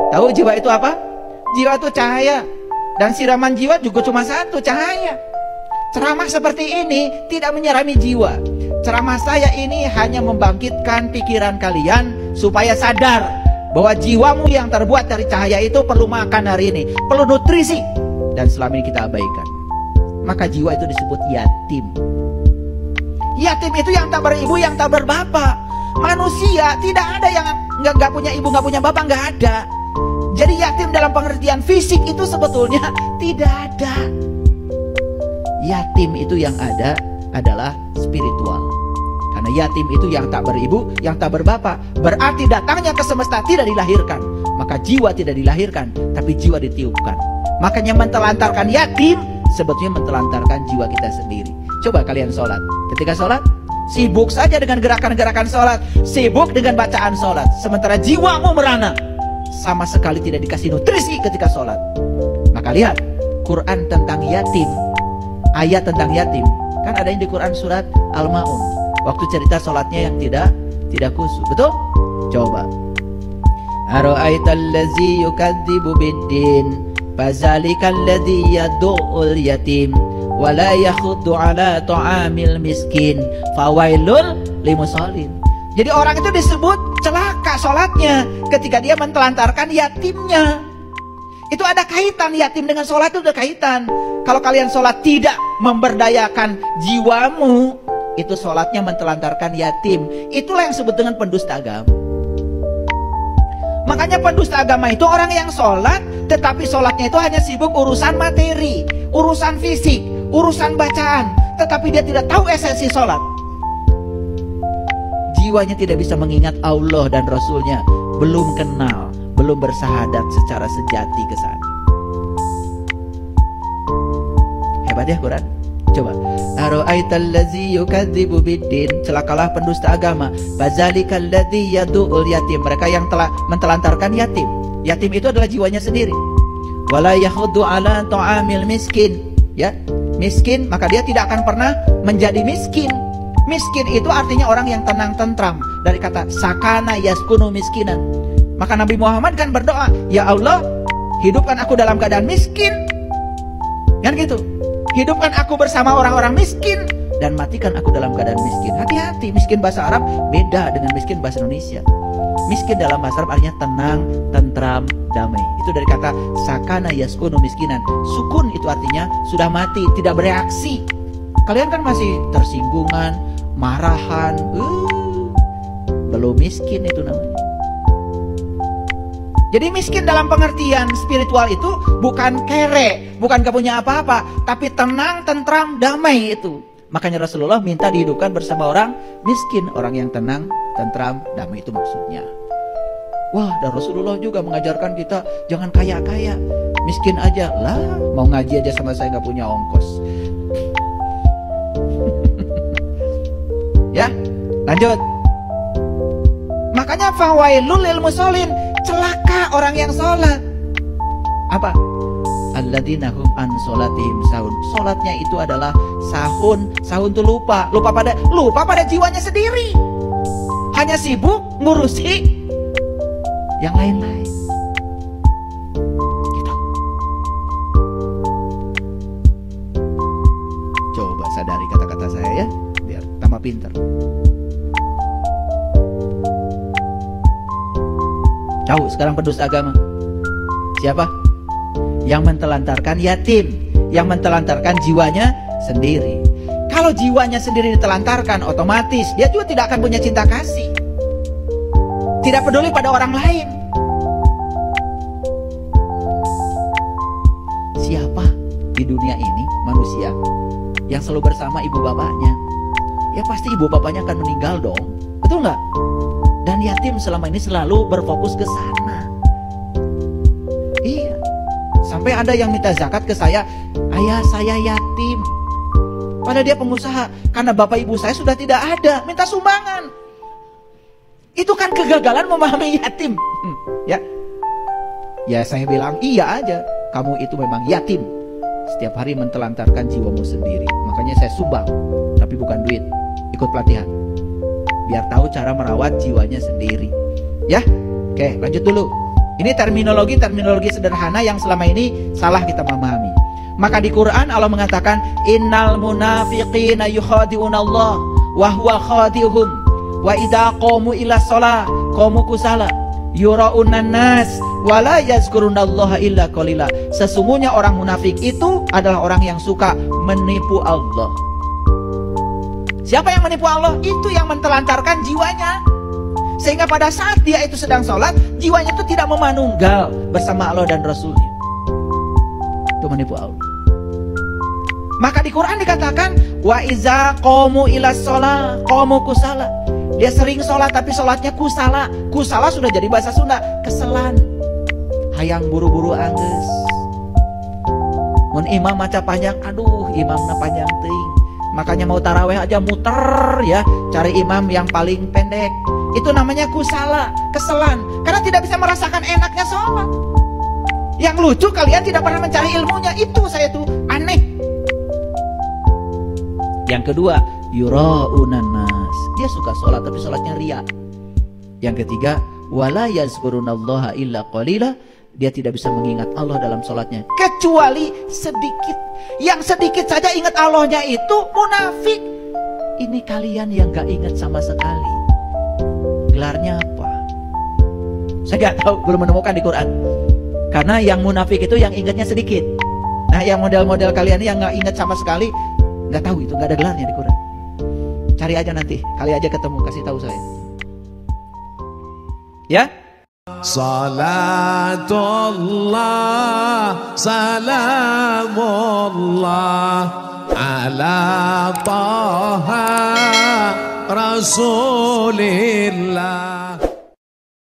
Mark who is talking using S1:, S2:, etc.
S1: Tahu jiwa itu apa? Jiwa itu cahaya. Dan siraman jiwa juga cuma satu, cahaya. Ceramah seperti ini tidak menyirami jiwa. Ceramah saya ini hanya membangkitkan pikiran kalian supaya sadar bahwa jiwamu yang terbuat dari cahaya itu perlu makan hari ini, perlu nutrisi, dan selama ini kita abaikan. Maka jiwa itu disebut yatim. Yatim itu yang tak beribu, yang tak berbapak. Manusia tidak ada yang nggak punya ibu, nggak punya bapak, nggak ada. Jadi yatim dalam pengertian fisik itu sebetulnya tidak ada. Yatim itu yang ada adalah spiritual. Karena yatim itu yang tak beribu, yang tak berbapak. Berarti datangnya ke semesta tidak dilahirkan. Maka jiwa tidak dilahirkan, tapi jiwa ditiupkan. Makanya mentelantarkan yatim sebetulnya mentelantarkan jiwa kita sendiri. Coba kalian sholat. Ketika sholat, sibuk saja dengan gerakan-gerakan sholat, sibuk dengan bacaan sholat. Sementara jiwamu merana, sama sekali tidak dikasih nutrisi ketika sholat. Maka lihat, Quran tentang yatim, ayat tentang yatim, kan ada yang di Quran surat Al-Ma'un. Waktu cerita sholatnya yang tidak khusyuk, betul? Coba. Ara'aital ladzi yukadzibu biddin, fazalikal ladzi yad'ul yatim, wa la yakhuddu ala ta'amil miskin, fawailul limusallin. Jadi orang itu disebut celaka sholatnya ketika dia mentelantarkan yatimnya. Itu ada kaitan, yatim dengan sholat itu ada kaitan. Kalau kalian sholat tidak memberdayakan jiwamu, itu sholatnya mentelantarkan yatim. Itulah yang disebut dengan pendusta agama. Makanya pendusta agama itu orang yang sholat, tetapi sholatnya itu hanya sibuk urusan materi, urusan fisik, urusan bacaan, tetapi dia tidak tahu esensi sholat. Jiwanya tidak bisa mengingat Allah dan Rasulnya, belum kenal, belum bersahadat secara sejati ke sana. Hebat ya Quran. Coba. Ara'aital ladzi yukadzibu biddin, celakalah pendusta agama. Fazalikal ladzi yad'ul yatim, mereka yang telah mentelantarkan yatim. Yatim itu adalah jiwanya sendiri. Wala yakhuddu ala ta'amil miskin, ya. Miskin, maka dia tidak akan pernah menjadi miskin. Miskin itu artinya orang yang tenang tentram, dari kata sakana yaskunu miskinan. Maka Nabi Muhammad kan berdoa, ya Allah, hidupkan aku dalam keadaan miskin. Kan gitu. Hidupkan aku bersama orang-orang miskin dan matikan aku dalam keadaan miskin. Hati-hati, miskin bahasa Arab beda dengan miskin bahasa Indonesia. Miskin dalam bahasa Arab artinya tenang, tentram, damai. Itu dari kata sakana yaskunu miskinan. Sukun itu artinya sudah mati, tidak bereaksi. Kalian kan masih tersinggungan, marahan, belum miskin itu namanya. Jadi miskin dalam pengertian spiritual itu bukan kere, bukan gak punya apa-apa, tapi tenang, tentram, damai itu. Makanya Rasulullah minta dihidupkan bersama orang miskin, orang yang tenang, tentram, damai, itu maksudnya. Wah, dan Rasulullah juga mengajarkan kita jangan kaya-kaya, miskin aja lah, mau ngaji aja sama saya gak punya ongkos. Ya, lanjut. Makanya fawailul lil musallin, celaka orang yang sholat. Apa? Alladzina hum an sholatihim sahun. Sholatnya itu adalah sahun. Sahun itu lupa pada jiwanya sendiri. Hanya sibuk ngurusi yang lain-lain. Gitu. Coba sadari kata-kata saya ya, biar tambah pintar. Tahu sekarang pendusta agama siapa? Yang mentelantarkan yatim, yang mentelantarkan jiwanya sendiri. Kalau jiwanya sendiri ditelantarkan, otomatis dia juga tidak akan punya cinta kasih, tidak peduli pada orang lain. Siapa di dunia ini manusia yang selalu bersama ibu bapaknya? Ya pasti ibu bapaknya akan meninggal dong, betul nggak? Dan yatim selama ini selalu berfokus ke sana. Iya. Sampai ada yang minta zakat ke saya, ayah saya yatim. Padahal dia pengusaha, karena bapak ibu saya sudah tidak ada, minta sumbangan. Itu kan kegagalan memahami yatim. Ya. Ya saya bilang, iya aja, kamu itu memang yatim. Setiap hari mentelantarkan jiwamu sendiri. Makanya saya sumbang, tapi bukan duit. Ikut pelatihan. Biar tahu cara merawat jiwanya sendiri. Ya, oke, lanjut dulu. Ini terminologi sederhana yang selama ini salah kita memahami. Maka di Quran Allah mengatakan innal munafiqina yukhadi'unallah wa huwa khadi'uhum wa idza qamu ila shalah qamu kusala yura'unan nas wa la yazkurunallaha illa qalila. Sesungguhnya orang munafik itu adalah orang yang suka menipu Allah. Siapa yang menipu Allah? Itu yang mentelantarkan jiwanya. Sehingga pada saat dia itu sedang sholat, jiwanya itu tidak memanunggal bersama Allah dan Rasulnya. Itu menipu Allah. Maka di Quran dikatakan wa iza qamu ila shalah qamu kusala. Dia sering sholat tapi sholatnya kusala. Kusala sudah jadi bahasa Sunda, keselan. Hayang buru-buru angges. Mun imam maca panjang, aduh imamna panjang teuing. Makanya mau taraweh aja muter ya, cari imam yang paling pendek. Itu namanya kusala, keselan. Karena tidak bisa merasakan enaknya sholat. Yang lucu kalian tidak pernah mencari ilmunya. Itu saya tuh aneh. Yang kedua, yura'unan nas. Dia suka sholat tapi sholatnya riya. Yang ketiga, wala yazkurunallaha illa qalila. Dia tidak bisa mengingat Allah dalam sholatnya kecuali sedikit. Yang sedikit saja ingat Allahnya itu munafik. Ini kalian yang gak ingat sama sekali. Gelarnya apa? Saya gak tahu, belum menemukan di Quran. Karena yang munafik itu yang ingatnya sedikit. Nah yang model-model kalian yang gak ingat sama sekali, gak tahu itu, gak ada gelarnya di Quran. Cari aja nanti, kali aja ketemu, kasih tahu saya. Ya?
S2: Salatullah salamullah ala taha rasulillah.